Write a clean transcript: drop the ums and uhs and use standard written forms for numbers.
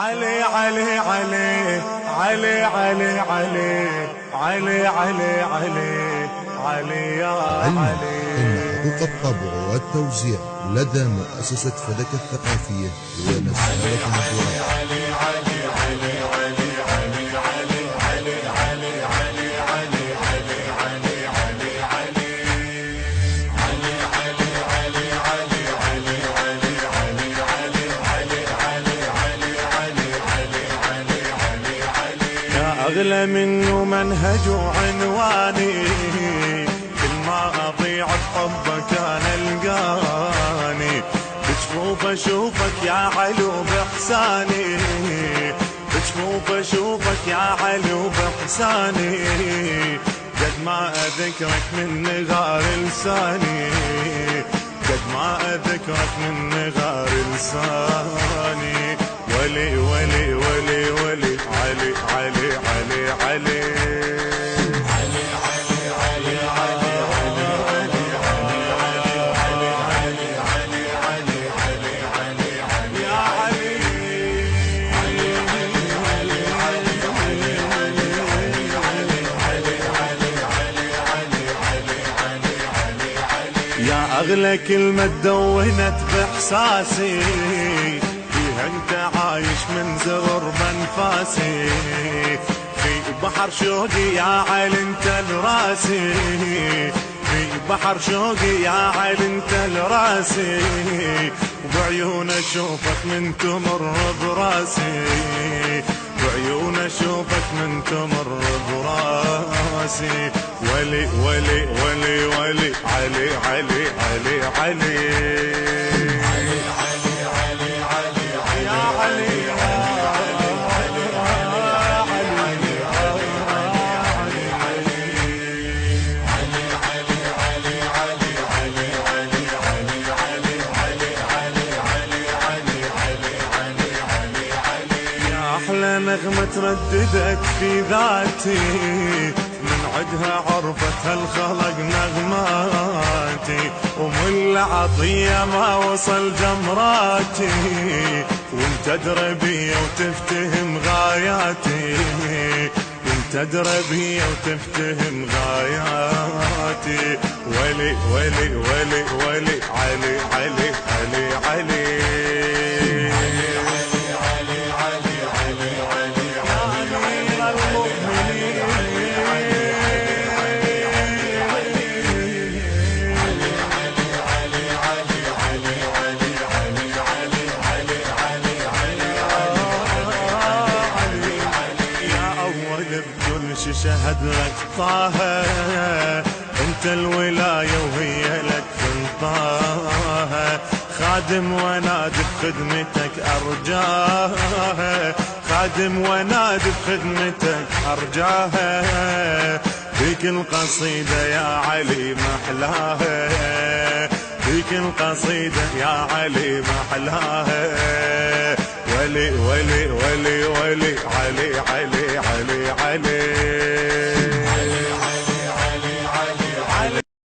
علي علي علي علي علي علي علي علي علي علي يا علي. إن حقوق الطبع والتوزيع لدى مؤسسة فلك الثقافية ونسألكم أغلى منه منهج وعنواني، كل ما أضيع بحبك أنا ألقاني، بجفوف أشوفك يا علو بإحساني، بجفوف أشوفك يا علو بإحساني، قد ما أذكرك من نغار لساني، قد ما أذكرك من نغار لساني. ولي ولي ولي ولي علي علي علي علي يا أغلى كلمة دونت بإحساسي، فيها أنت عايش من زغر بأنفاسي، في بحر شوقي يا علي أنت لراسي، في بحر شوقي يا علي أنت لراسي، وبعيون أشوفك من تمر براسي، بعيون أشوفك من تمر براسي. ولي ولي ولي ولي علي علي علي علي أحلى نغمة ترددت في ذاتي، من عدها عرفت هالخلق نغماتي، ومن العطية ما وصل جمراتي، وانت دربي وتفتهم غاياتي، وانت دربي وتفتهم غاياتي. ولي ولي ولي ولي علي علي علي علي شهد لك طه، انت الولاية وهي لك فنطاها، خادم ونادي بخدمتك أرجاها، خادم ونادي بخدمتك أرجاها، فيك القصيدة يا علي محلاها، فيك القصيدة يا علي محلاها. ولي ولي ولي ولي علي علي علي علي